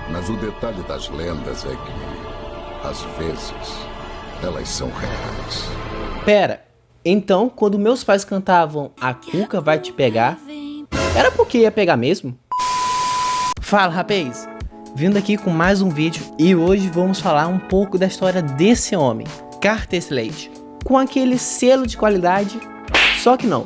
Mas o detalhe das lendas é que, às vezes, elas são reais. Pera, então quando meus pais cantavam A Cuca Vai Te Pegar, era porque ia pegar mesmo? Fala, rapaz! Vindo aqui com mais um vídeo e hoje vamos falar um pouco da história desse homem, Carter Slade, com aquele selo de qualidade, só que não.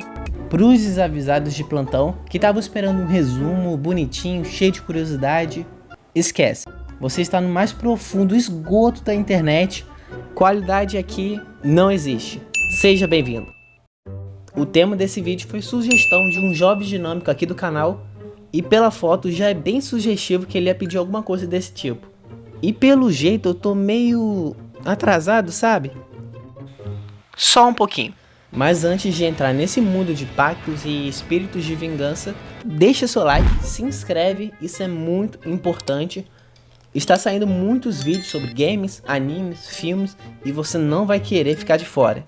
Pros desavisados de plantão que estavam esperando um resumo bonitinho, cheio de curiosidade, esquece. Você está no mais profundo esgoto da internet, qualidade aqui não existe. Seja bem-vindo. O tema desse vídeo foi sugestão de um jovem dinâmico aqui do canal e pela foto já é bem sugestivo que ele ia pedir alguma coisa desse tipo. E pelo jeito eu tô meio atrasado, sabe? Só um pouquinho. Mas antes de entrar nesse mundo de pactos e espíritos de vingança, deixa seu like, se inscreve, isso é muito importante. Está saindo muitos vídeos sobre games, animes, filmes e você não vai querer ficar de fora.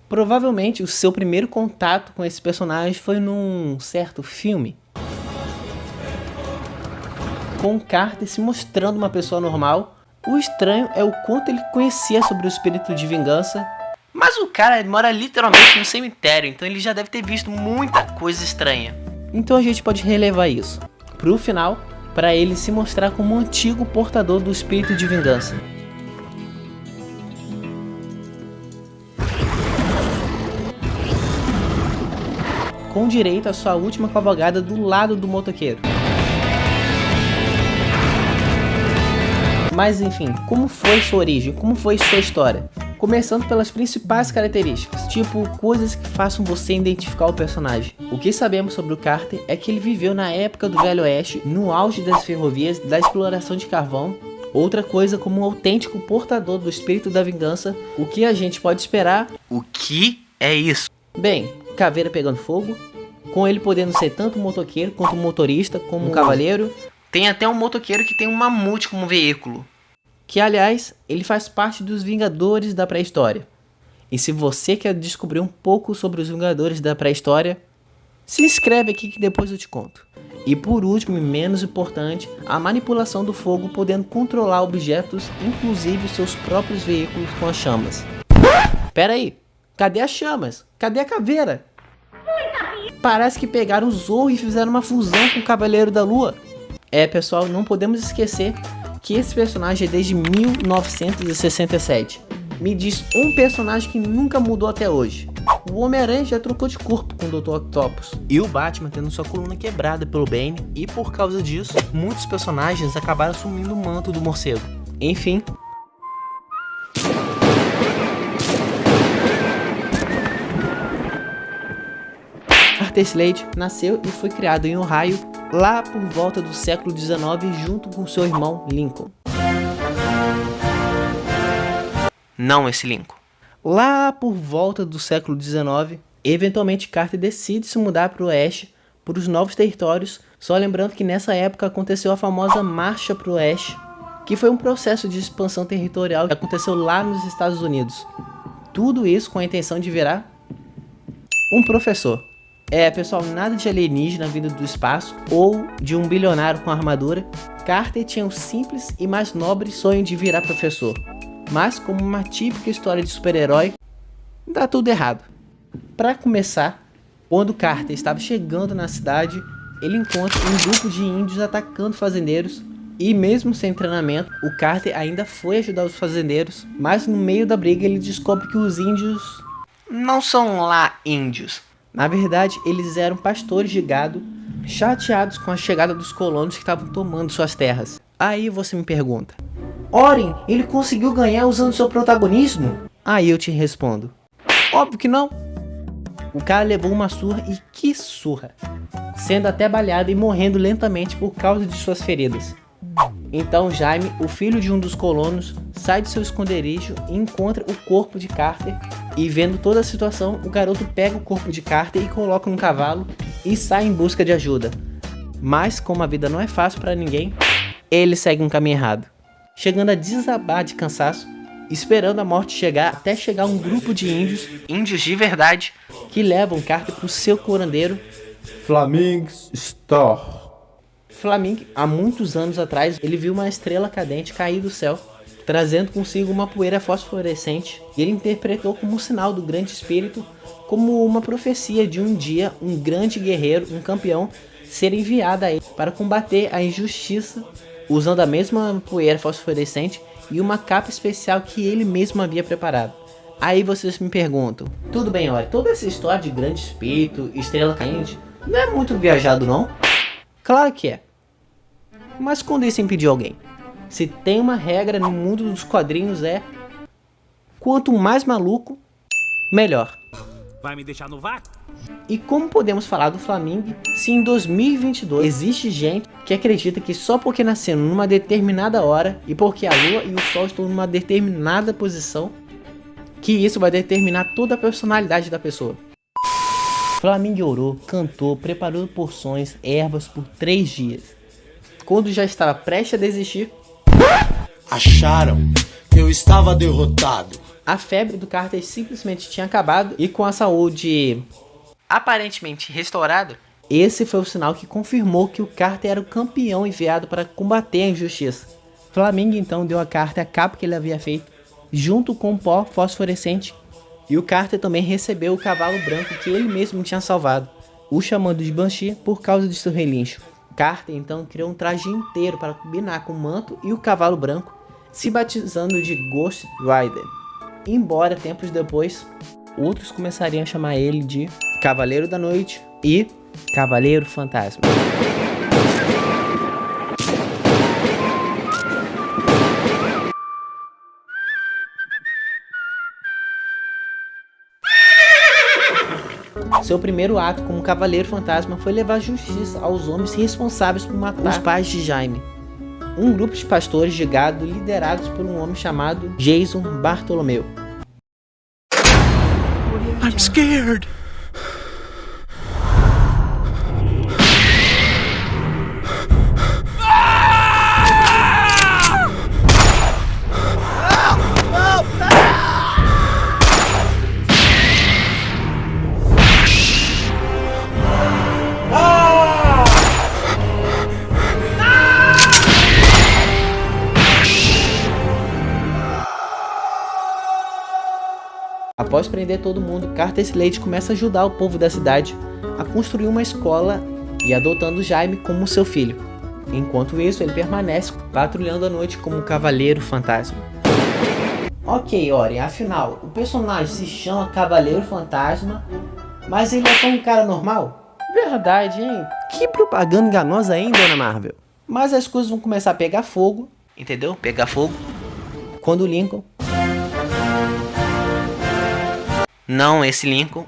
Provavelmente o seu primeiro contato com esse personagem foi num certo filme, com Carter se mostrando uma pessoa normal. O estranho é o quanto ele conhecia sobre o espírito de vingança. Mas o cara mora literalmente no cemitério, então ele já deve ter visto muita coisa estranha. Então a gente pode relevar isso pro final, para ele se mostrar como um antigo portador do espírito de vingança. Com direito à sua última cavalgada do lado do motoqueiro. Mas enfim, como foi sua origem? Como foi sua história? Começando pelas principais características, tipo coisas que façam você identificar o personagem. O que sabemos sobre o Carter é que ele viveu na época do Velho Oeste, no auge das ferrovias, da exploração de carvão. Outra coisa, como um autêntico portador do espírito da vingança, o que a gente pode esperar? O que é isso? Bem, caveira pegando fogo, com ele podendo ser tanto um motoqueiro quanto um motorista, como um cavaleiro. Tem até um motoqueiro que tem um mamute como veículo. Que, aliás, ele faz parte dos Vingadores da Pré-História. E se você quer descobrir um pouco sobre os Vingadores da Pré-História, se inscreve aqui que depois eu te conto. E por último e menos importante, a manipulação do fogo, podendo controlar objetos, inclusive seus próprios veículos com as chamas. Pera aí, cadê as chamas? Cadê a caveira? Parece que pegaram o Zorro e fizeram uma fusão com o Cavaleiro da Lua. É, pessoal, não podemos esquecer que esse personagem é desde 1967. Me diz um personagem que nunca mudou até hoje. O Homem-Aranha já trocou de corpo com o Dr. Octopus. E o Batman tendo sua coluna quebrada pelo Bane. E por causa disso, muitos personagens acabaram assumindo o manto do morcego. Enfim. Carter Slade nasceu e foi criado em Ohio, lá por volta do século XIX, junto com seu irmão Lincoln. Não esse Lincoln. Lá por volta do século XIX, eventualmente Carter decide se mudar para o oeste, para os novos territórios, só lembrando que nessa época aconteceu a famosa Marcha para o Oeste, que foi um processo de expansão territorial que aconteceu lá nos Estados Unidos. Tudo isso com a intenção de virar um professor. É, pessoal, nada de alienígena vindo do espaço ou de um bilionário com armadura. Carter tinha o simples e mais nobre sonho de virar professor. Mas, como uma típica história de super-herói, dá tudo errado. Para começar, quando Carter estava chegando na cidade, ele encontra um grupo de índios atacando fazendeiros. E mesmo sem treinamento, o Carter ainda foi ajudar os fazendeiros. Mas no meio da briga ele descobre que os índios não são lá índios. Na verdade, eles eram pastores de gado, chateados com a chegada dos colonos que estavam tomando suas terras. Aí você me pergunta, Oren, ele conseguiu ganhar usando seu protagonismo? Aí eu te respondo, óbvio que não. O cara levou uma surra, e que surra, sendo até baleado e morrendo lentamente por causa de suas feridas. Então Jaime, o filho de um dos colonos, sai de seu esconderijo e encontra o corpo de Carter. E vendo toda a situação, o garoto pega o corpo de Carter e coloca num cavalo e sai em busca de ajuda. Mas como a vida não é fácil para ninguém, ele segue um caminho errado, chegando a desabar de cansaço, esperando a morte chegar, até chegar um grupo de índios de verdade, que levam Carter pro seu curandeiro, Flaming's Store. Flaming, há muitos anos atrás, ele viu uma estrela cadente cair do céu, trazendo consigo uma poeira fosforescente, e ele interpretou como um sinal do grande espírito, como uma profecia de um dia um grande guerreiro, um campeão, ser enviado a ele para combater a injustiça, usando a mesma poeira fosforescente e uma capa especial que ele mesmo havia preparado. Aí vocês me perguntam, tudo bem, olha, toda essa história de grande espírito, estrela cadente, não é muito viajado não? Claro que é. Mas quando isso impedir alguém? Se tem uma regra no mundo dos quadrinhos é: quanto mais maluco, melhor. Vai me deixar no vácuo? E como podemos falar do Flaming se em 2022 existe gente que acredita que só porque nasceu numa determinada hora e porque a lua e o sol estão numa determinada posição, que isso vai determinar toda a personalidade da pessoa? Flaming orou, cantou, preparou porções, ervas por 3 dias. Quando já estava prestes a desistir, acharam que eu estava derrotado. A febre do Carter simplesmente tinha acabado e com a saúde aparentemente restaurada, esse foi o sinal que confirmou que o Carter era o campeão enviado para combater a injustiça. Flaming então deu a Carter a capa que ele havia feito, junto com o pó fosforescente, e o Carter também recebeu o cavalo branco que ele mesmo tinha salvado, o chamando de Banshee por causa de seu relincho. Carter então criou um traje inteiro para combinar com o manto e o cavalo branco, se batizando de Ghost Rider. Embora tempos depois, outros começariam a chamar ele de Cavaleiro da Noite e Cavaleiro Fantasma. Seu primeiro ato como Cavaleiro Fantasma foi levar justiça aos homens responsáveis por matar os pais de Jaime, um grupo de pastores de gado liderados por um homem chamado Jason Bartolomeu. I'm scared. Após prender todo mundo, Carter Slade começa a ajudar o povo da cidade a construir uma escola e adotando Jaime como seu filho. Enquanto isso, ele permanece patrulhando à noite como Cavaleiro Fantasma. Ok, Oren, afinal, o personagem se chama Cavaleiro Fantasma, mas ele é só um cara normal? Verdade, hein? Que propaganda enganosa, hein, Dona Marvel? Mas as coisas vão começar a pegar fogo, entendeu? Pegar fogo, quando o Lincoln... Não esse Lincoln,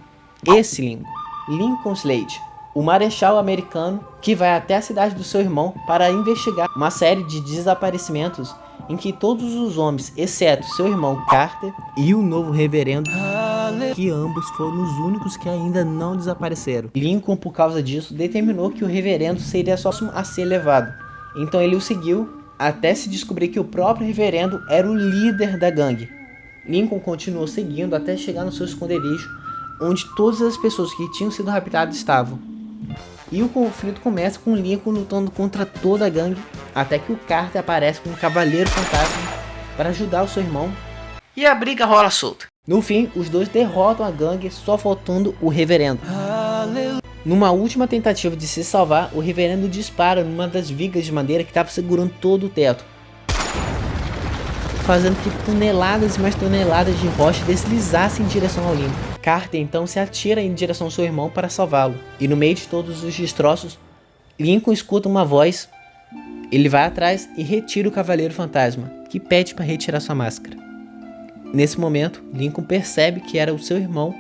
Lincoln Slade, o marechal americano que vai até a cidade do seu irmão para investigar uma série de desaparecimentos em que todos os homens, exceto seu irmão Carter e o novo reverendo, que ambos foram os únicos que ainda não desapareceram. Lincoln, por causa disso, determinou que o reverendo seria só a ser levado. Então ele o seguiu até se descobrir que o próprio reverendo era o líder da gangue. Lincoln continuou seguindo até chegar no seu esconderijo, onde todas as pessoas que tinham sido raptadas estavam. E o conflito começa com Lincoln lutando contra toda a gangue, até que o Carter aparece como Cavaleiro Fantasma para ajudar o seu irmão, e a briga rola solta. No fim, os dois derrotam a gangue, só faltando o reverendo. Numa última tentativa de se salvar, o reverendo dispara numa das vigas de madeira que estava segurando todo o teto, fazendo que toneladas e mais toneladas de rocha deslizassem em direção ao Lincoln. Carter então se atira em direção ao seu irmão para salvá-lo, e no meio de todos os destroços, Lincoln escuta uma voz. Ele vai atrás e retira o Cavaleiro Fantasma, que pede para retirar sua máscara. Nesse momento, Lincoln percebe que era o seu irmão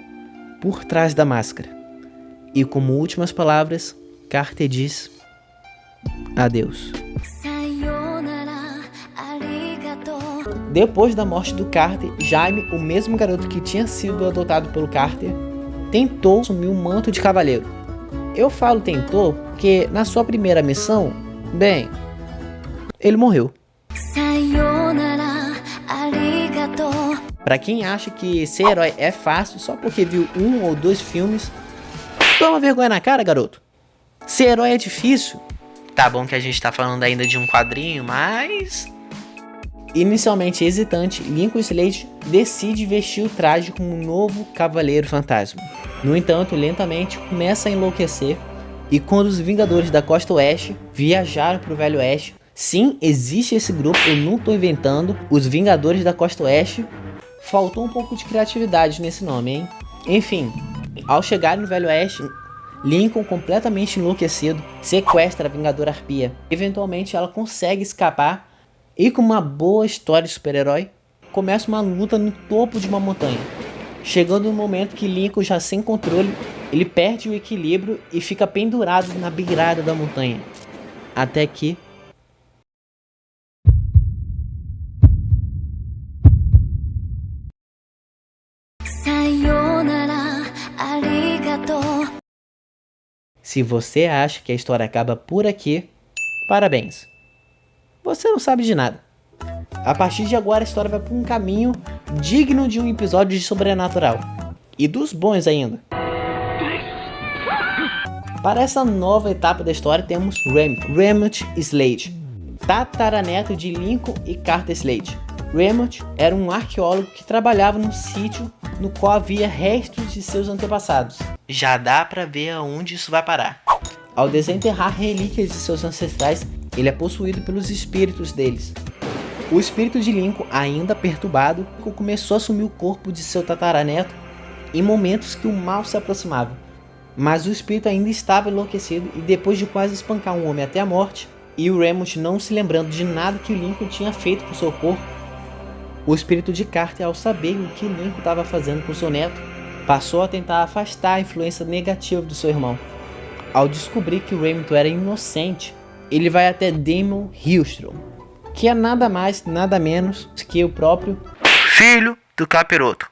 por trás da máscara, e como últimas palavras, Carter diz: adeus. Depois da morte do Carter, Jaime, o mesmo garoto que tinha sido adotado pelo Carter, tentou assumir o manto de cavaleiro. Eu falo tentou porque na sua primeira missão, bem, ele morreu. Pra quem acha que ser herói é fácil só porque viu 1 ou 2 filmes, toma vergonha na cara, garoto. Ser herói é difícil. Tá bom que a gente tá falando ainda de um quadrinho, mas... Inicialmente hesitante, Lincoln Slade decide vestir o traje como um novo Cavaleiro Fantasma. No entanto, lentamente começa a enlouquecer, e quando os Vingadores da Costa Oeste viajaram para o Velho Oeste, sim, existe esse grupo, eu não tô inventando, os Vingadores da Costa Oeste, faltou um pouco de criatividade nesse nome, hein? Enfim, ao chegar no Velho Oeste, Lincoln, completamente enlouquecido, sequestra a Vingadora Arpia. Eventualmente ela consegue escapar e, com uma boa história de super-herói, começa uma luta no topo de uma montanha. Chegando no momento que Lincoln, já sem controle, ele perde o equilíbrio e fica pendurado na beirada da montanha. Até que... Se você acha que a história acaba por aqui, parabéns. Você não sabe de nada. A partir de agora a história vai por um caminho digno de um episódio de Sobrenatural. E dos bons ainda. Para essa nova etapa da história temos Remington Slade, tataraneto de Lincoln e Carter Slade. Remington era um arqueólogo que trabalhava num sítio no qual havia restos de seus antepassados. Já dá pra ver aonde isso vai parar. Ao desenterrar relíquias de seus ancestrais, ele é possuído pelos espíritos deles. O espírito de Lincoln, ainda perturbado, começou a assumir o corpo de seu tataraneto em momentos que o mal se aproximava. Mas o espírito ainda estava enlouquecido e, depois de quase espancar um homem até a morte, e o Remington não se lembrando de nada que o Lincoln tinha feito com seu corpo, o espírito de Carter, ao saber o que Lincoln estava fazendo com seu neto, passou a tentar afastar a influência negativa do seu irmão. Ao descobrir que o Remington era inocente, ele vai até Damon Hillstrom, que é nada mais, nada menos que o próprio filho do Capiroto.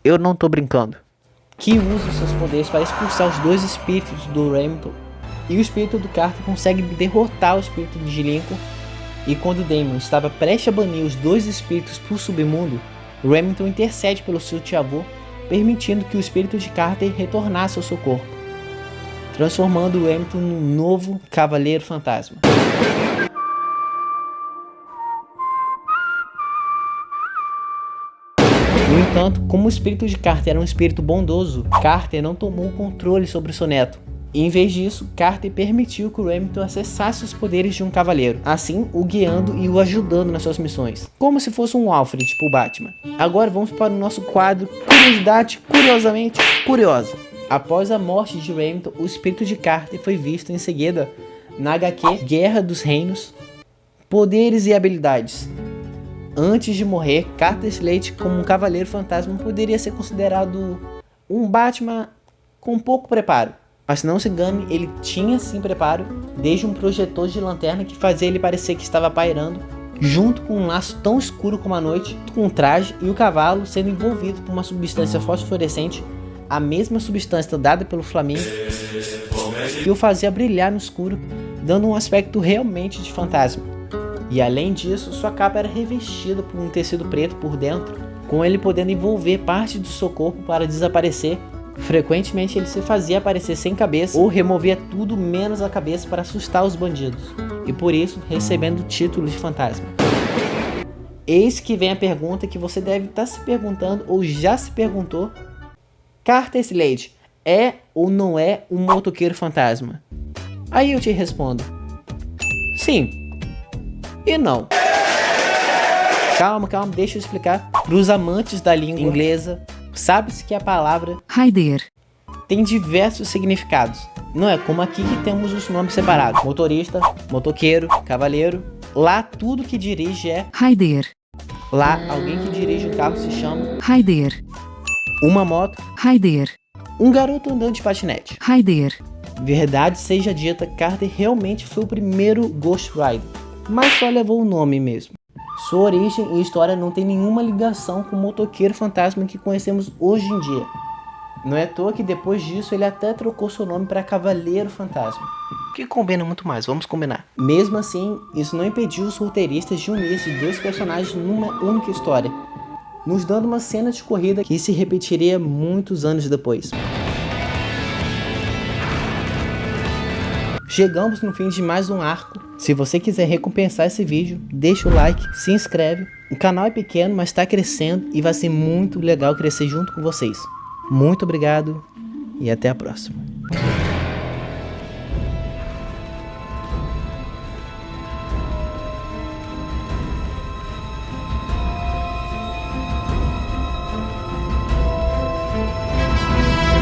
Eu não tô brincando. Que usa seus poderes para expulsar os dois espíritos do Remington, e o espírito do Carter consegue derrotar o espírito de Lincoln. E quando Damon estava prestes a banir os dois espíritos para o submundo, Remington intercede pelo seu tio-avô, permitindo que o espírito de Carter retornasse ao seu corpo, transformando o Remington num novo Cavaleiro Fantasma. No entanto, como o espírito de Carter era um espírito bondoso, Carter não tomou o controle sobre o seu neto. E, em vez disso, Carter permitiu que o Remington acessasse os poderes de um cavaleiro, assim o guiando e o ajudando nas suas missões, como se fosse um Alfred, tipo o Batman. Agora vamos para o nosso quadro Curiosidade Curiosamente Curiosa. Após a morte de Remington, o espírito de Carter foi visto em seguida na HQ Guerra dos Reinos, Poderes e Habilidades. Antes de morrer, Carter Slade, como um cavaleiro fantasma, poderia ser considerado um Batman com pouco preparo. Mas não se engane, ele tinha sim preparo, desde um projetor de lanterna que fazia ele parecer que estava pairando, junto com um laço tão escuro como a noite, com o traje e o cavalo sendo envolvido por uma substância fosforescente, a mesma substância dada pelo Flamingo, que o fazia brilhar no escuro, dando um aspecto realmente de fantasma. E além disso, sua capa era revestida por um tecido preto por dentro, com ele podendo envolver parte do seu corpo para desaparecer. Frequentemente ele se fazia aparecer sem cabeça ou removia tudo menos a cabeça para assustar os bandidos, e por isso recebendo o título de fantasma. Eis que vem a pergunta que você deve estar se perguntando ou já se perguntou: Carter Slade é ou não é um motoqueiro fantasma? Aí eu te respondo: sim e não. Calma, deixa eu explicar. Para os amantes da língua inglesa, sabe-se que a palavra Rider tem diversos significados. Não é como aqui que temos os nomes separados: motorista, motoqueiro, cavaleiro. Lá tudo que dirige é Rider. Lá alguém que dirige um carro se chama Rider. Uma moto, Rider. um garoto andando de patinete. Rider. Verdade seja dita, Carter realmente foi o primeiro Ghost Rider, mas só levou o nome mesmo. Sua origem e história não tem nenhuma ligação com o motoqueiro fantasma que conhecemos hoje em dia. Não é à toa que depois disso ele até trocou seu nome para Cavaleiro Fantasma, que combina muito mais, vamos combinar. Mesmo assim, isso não impediu os roteiristas de unir esses dois personagens numa única história, nos dando uma cena de corrida que se repetiria muitos anos depois. chegamos no fim de mais um arco. Se você quiser recompensar esse vídeo, deixa o like, se inscreve. O canal é pequeno, mas está crescendo e vai ser muito legal crescer junto com vocês. Muito obrigado e até a próxima.